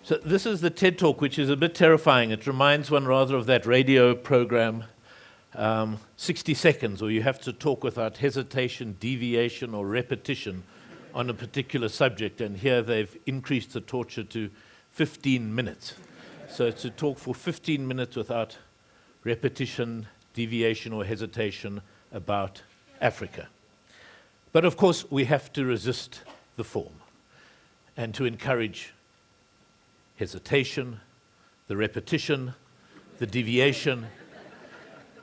So this is the TED Talk, which is a bit terrifying. It reminds one rather of that radio program, 60 seconds, or you have to talk without hesitation, deviation, or repetition on a particular subject. And here they've increased the torture to 15 minutes. So to talk for 15 minutes without repetition, deviation, or hesitation about Africa. But of course, we have to resist the form and to encourage hesitation, the repetition, the deviation,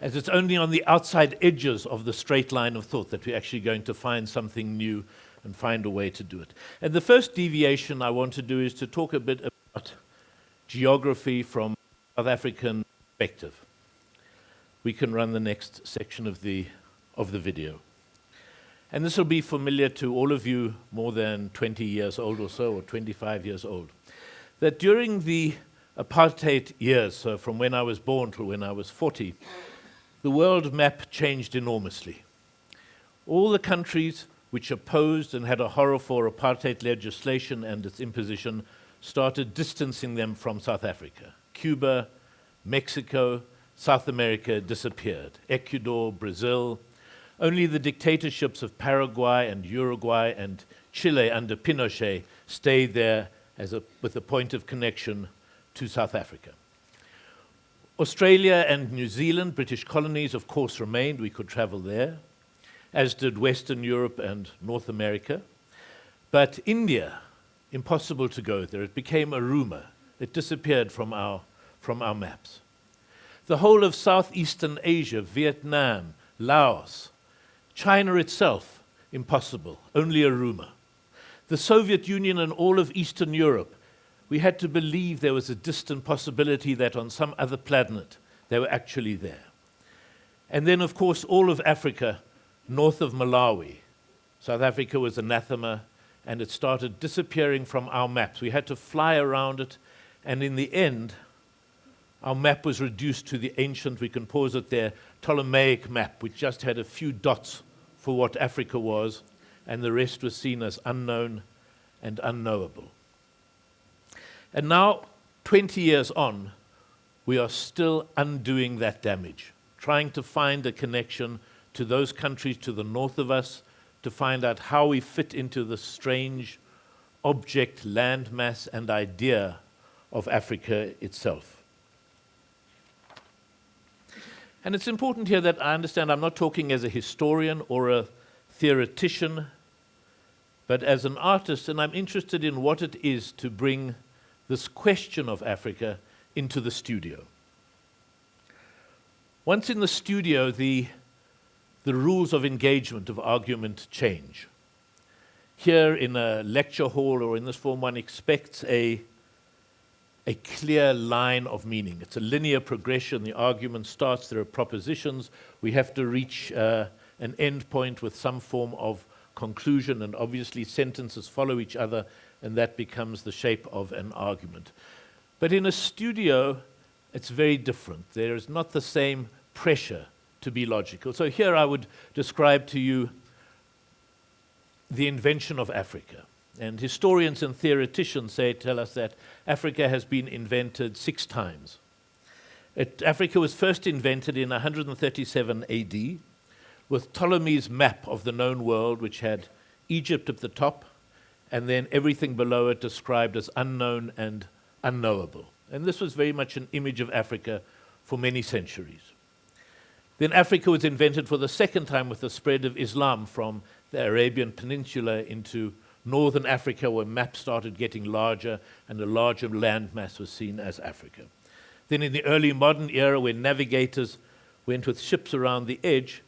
as it's only on the outside edges of the straight line of thought that we're actually going to find something new and find a way to do it. And the first deviation I want to do is to talk a bit about geography from South African perspective. We can run the next section of the video. And this will be familiar to all of you more than 20 years old or so, or 25 years old. That during the Apartheid years, so from when I was born till when I was 40, the world map changed enormously. All the countries which opposed and had a horror for apartheid legislation and its imposition started distancing them from South Africa. Cuba, Mexico, South America disappeared. Ecuador, Brazil. Only the dictatorships of Paraguay and Uruguay and Chile under Pinochet stayed there with a point of connection to South Africa. Australia and New Zealand, British colonies, of course, remained. We could travel there, as did Western Europe and North America. But India, impossible to go there. It became a rumor. It disappeared from our maps. The whole of Southeastern Asia, Vietnam, Laos, China itself, impossible, only a rumor. The Soviet Union and all of Eastern Europe, we had to believe there was a distant possibility that on some other planet they were actually there. And then, of course, all of Africa, north of Malawi. South Africa was anathema, and it started disappearing from our maps. We had to fly around it, and in the end, our map was reduced to the ancient, we can pause it there, Ptolemaic map, which just had a few dots for what Africa was, and the rest was seen as unknown and unknowable. And now, 20 years on, we are still undoing that damage, trying to find a connection to those countries to the north of us, to find out how we fit into the strange object, landmass, and idea of Africa itself. And it's important here that I understand I'm not talking as a historian or a theoretician, but as an artist, and I'm interested in what it is to bring this question of Africa into the studio. Once in the studio, the rules of engagement, of argument change. Here in a lecture hall or in this form, one expects a clear line of meaning. It's a linear progression. The argument starts, there are propositions. We have to reach an end point with some form of conclusion, and obviously sentences follow each other, and that becomes the shape of an argument. But in a studio, it's very different. There is not the same pressure to be logical. So here I would describe to you the invention of Africa. And historians and theoreticians tell us that Africa has been invented 6 times. Africa was first invented in 137 AD with Ptolemy's map of the known world, which had Egypt at the top, and then everything below it described as unknown and unknowable. And this was very much an image of Africa for many centuries. Then Africa was invented for the second time with the spread of Islam from the Arabian Peninsula into northern Africa, where maps started getting larger and a larger landmass was seen as Africa. Then in the early modern era, when navigators went with ships around the edge,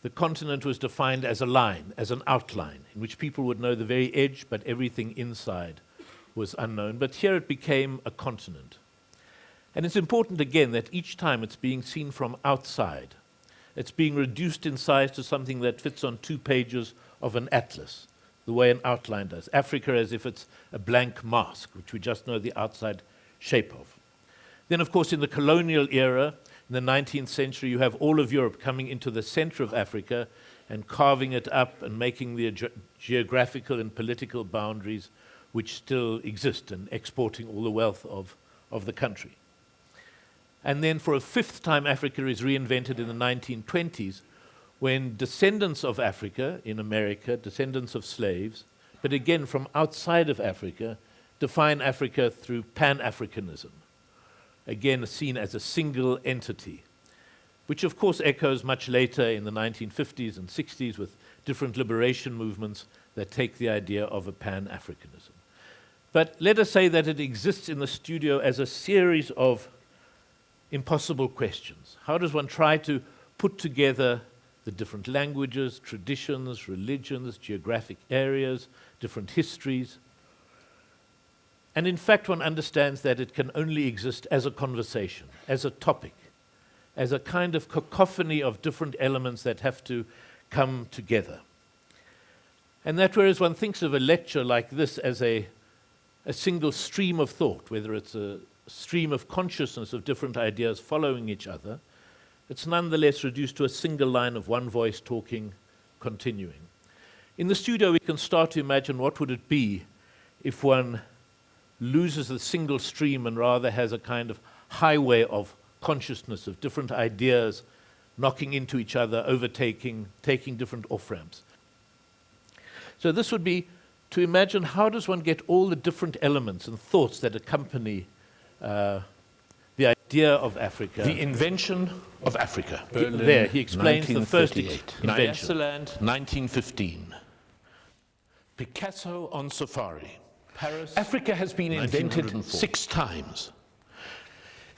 the continent was defined as a line, as an outline, in which people would know the very edge, but everything inside was unknown. But here it became a continent. And it's important, again, that each time it's being seen from outside. It's being reduced in size to something that fits on 2 pages of an atlas, the way an outline does. Africa as if it's a blank mask, which we just know the outside shape of. Then, of course, in the colonial era, in the 19th century, you have all of Europe coming into the center of Africa and carving it up and making the geographical and political boundaries which still exist and exporting all the wealth of the country. And then for a fifth time, Africa is reinvented in the 1920s, when descendants of Africa in America, descendants of slaves, but again from outside of Africa, define Africa through Pan-Africanism, again seen as a single entity, which of course echoes much later in the 1950s and 60s with different liberation movements that take the idea of a Pan-Africanism. But let us say that it exists in the studio as a series of impossible questions. How does one try to put together the different languages, traditions, religions, geographic areas, different histories? And in fact, one understands that it can only exist as a conversation, as a topic, as a kind of cacophony of different elements that have to come together. And that whereas one thinks of a lecture like this as a single stream of thought, whether it's a stream of consciousness of different ideas following each other, it's nonetheless reduced to a single line of one voice talking, continuing. In the studio, we can start to imagine what would it be if one loses the single stream and rather has a kind of highway of consciousness of different ideas knocking into each other, overtaking, taking different off-ramps. So this would be to imagine how does one get all the different elements and thoughts that accompany the idea of Africa. The invention of Africa. Berlin, he explains the first invention. Nyasaland, 1915. Picasso on safari. Paris, Africa has been invented 6 times.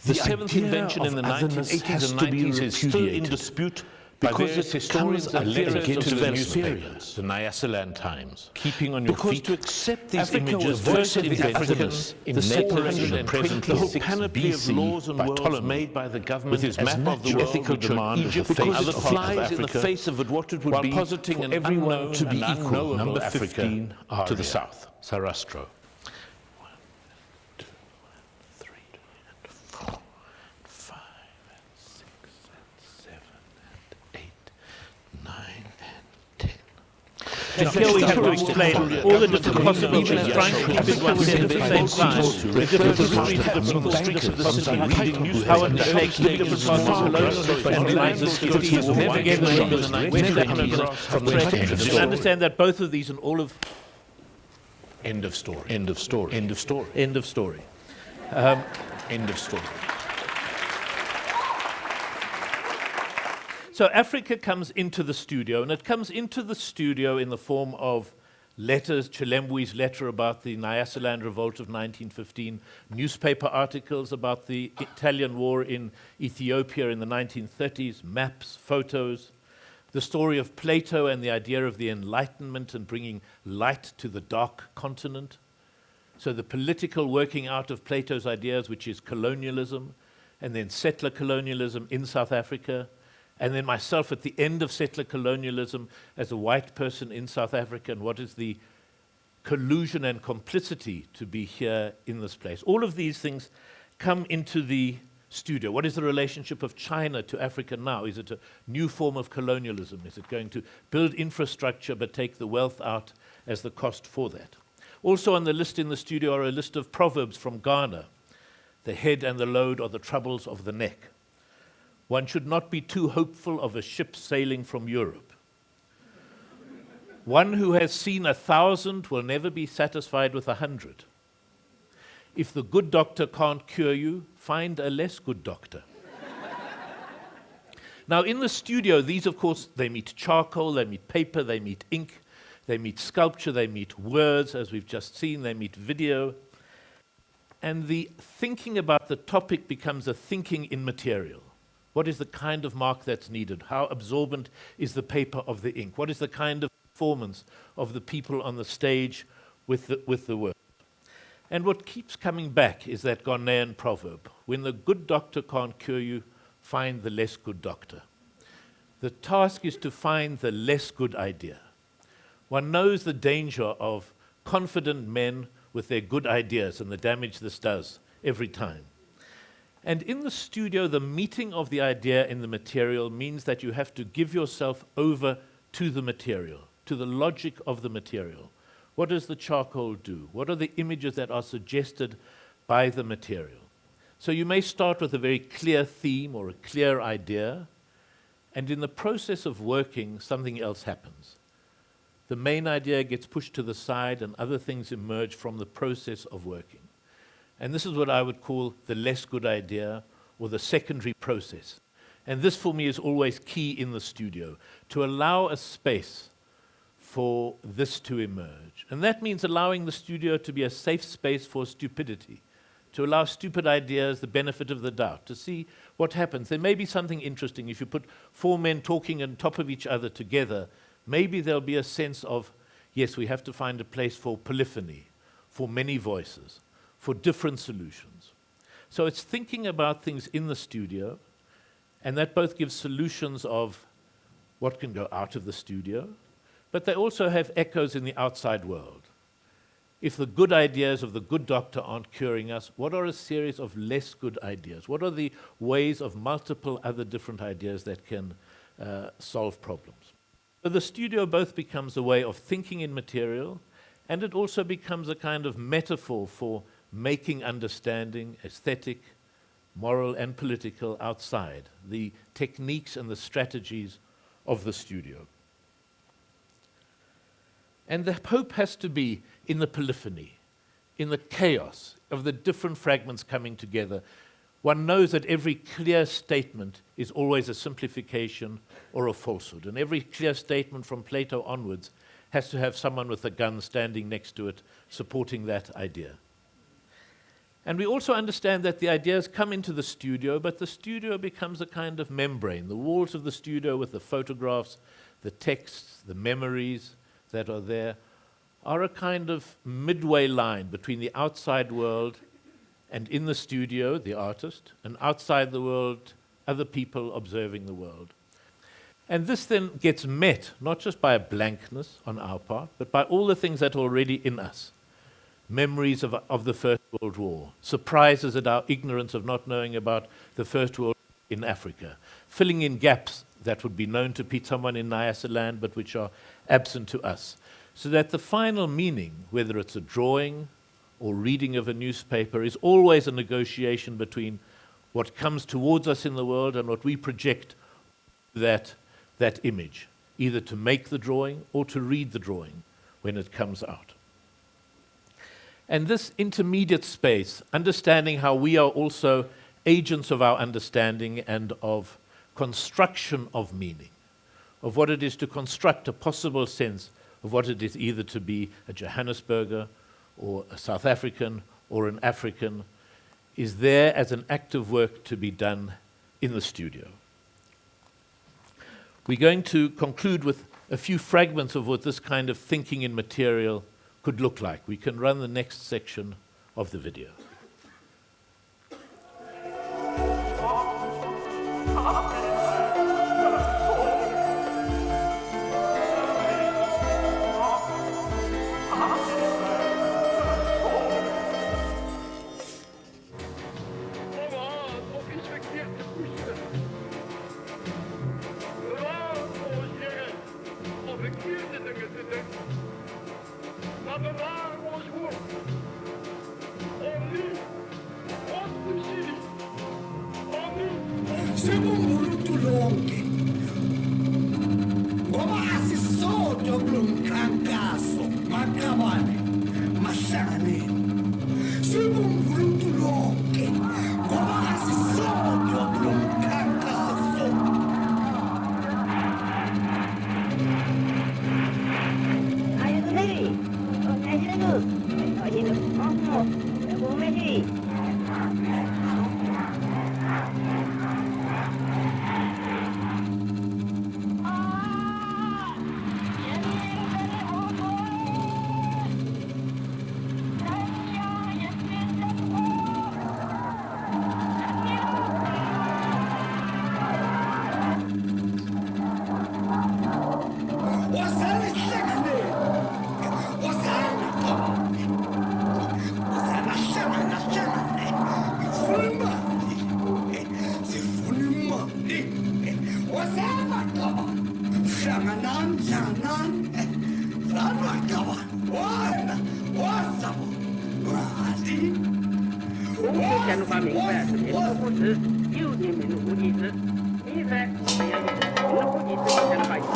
The seventh idea invention in the 1980s and 90s is still in dispute by various historians and legacies to the newspapers, the Nyasaland Times. Keeping on your feet. To accept these Africa images was versus the Africans in the 426 the whole panoply of laws and worlds made by the government with his as map of the world ethical demand Egypt, because it other flies in the face of what it would be positing for an everyone unknown to be and equal. unknowable Number Africa 15 to the area. south, Sarastro. 1, 2, 3, 4, 5, 6, 7, 8, 9, and 10. And here we have to explain all the different possibilities, trying to keep it one set at the same time. The different histories, the different streets of the city, how it takes different parts of the and navigating the understand that both of these and all of End of story. End of story. End of story. end of story. End of story. So Africa comes into the studio, and it comes into the studio in the form of letters, Chilembui's letter about the Nyasaland revolt of 1915, newspaper articles about the Italian war in Ethiopia in the 1930s, maps, photos, the story of Plato and the idea of the Enlightenment and bringing light to the dark continent. So the political working out of Plato's ideas, which is colonialism, and then settler colonialism in South Africa, and then myself at the end of settler colonialism as a white person in South Africa, and what is the collusion and complicity to be here in this place. All of these things come into the studio. What is the relationship of China to Africa now? Is it a new form of colonialism? Is it going to build infrastructure but take the wealth out as the cost for that? Also on the list in the studio are a list of proverbs from Ghana. The head and the load are the troubles of the neck. One should not be too hopeful of a ship sailing from Europe. One who has seen 1,000 will never be satisfied with 100. If the good doctor can't cure you, find a less good doctor. Now in the studio, these of course, they meet charcoal, they meet paper, they meet ink, they meet sculpture, they meet words, as we've just seen, they meet video. And the thinking about the topic becomes a thinking in material. What is the kind of mark that's needed? How absorbent is the paper of the ink? What is the kind of performance of the people on the stage with the work? And what keeps coming back is that Ghanaian proverb, when the good doctor can't cure you, find the less good doctor. The task is to find the less good idea. One knows the danger of confident men with their good ideas and the damage this does every time. And in the studio, the meeting of the idea in the material means that you have to give yourself over to the material, to the logic of the material. What does the charcoal do? What are the images that are suggested by the material? So you may start with a very clear theme or a clear idea, and in the process of working, something else happens. The main idea gets pushed to the side and other things emerge from the process of working. And this is what I would call the less good idea or the secondary process. And this for me is always key in the studio, to allow a space for this to emerge. And that means allowing the studio to be a safe space for stupidity, to allow stupid ideas the benefit of the doubt, to see what happens. There may be something interesting. If you put four men talking on top of each other together, maybe there'll be a sense of, yes, we have to find a place for polyphony, for many voices, for different solutions. So it's thinking about things in the studio, and that both gives solutions of what can go out of the studio, but they also have echoes in the outside world. If the good ideas of the good doctor aren't curing us, what are a series of less good ideas? What are the ways of multiple other different ideas that can solve problems? So the studio both becomes a way of thinking in material, and it also becomes a kind of metaphor for making understanding, aesthetic, moral and political outside, the techniques and the strategies of the studio. And the hope has to be in the polyphony, in the chaos of the different fragments coming together. One knows that every clear statement is always a simplification or a falsehood, and every clear statement from Plato onwards has to have someone with a gun standing next to it supporting that idea. And we also understand that the ideas come into the studio, but the studio becomes a kind of membrane. The walls of the studio with the photographs, the texts, the memories that are there are a kind of midway line between the outside world and in the studio, the artist, and outside the world, other people observing the world. And this then gets met, not just by a blankness on our part, but by all the things that are already in us. Memories of the First World War, surprises at our ignorance of not knowing about the First World War in Africa, filling in gaps that would be known to someone in Nyasaland but which are absent to us. So that the final meaning, whether it's a drawing or reading of a newspaper, is always a negotiation between what comes towards us in the world and what we project that image, either to make the drawing or to read the drawing when it comes out. And this intermediate space, understanding how we are also agents of our understanding and of construction of meaning, of what it is to construct a possible sense of what it is either to be a Johannesburger or a South African or an African, is there as an active work to be done in the studio. We're going to conclude with a few fragments of what this kind of thinking in material could look like. We can run the next section of the video. 宪法明白是民主不是有的民主体制，你在这样民主体制下的发言。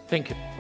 Thank you.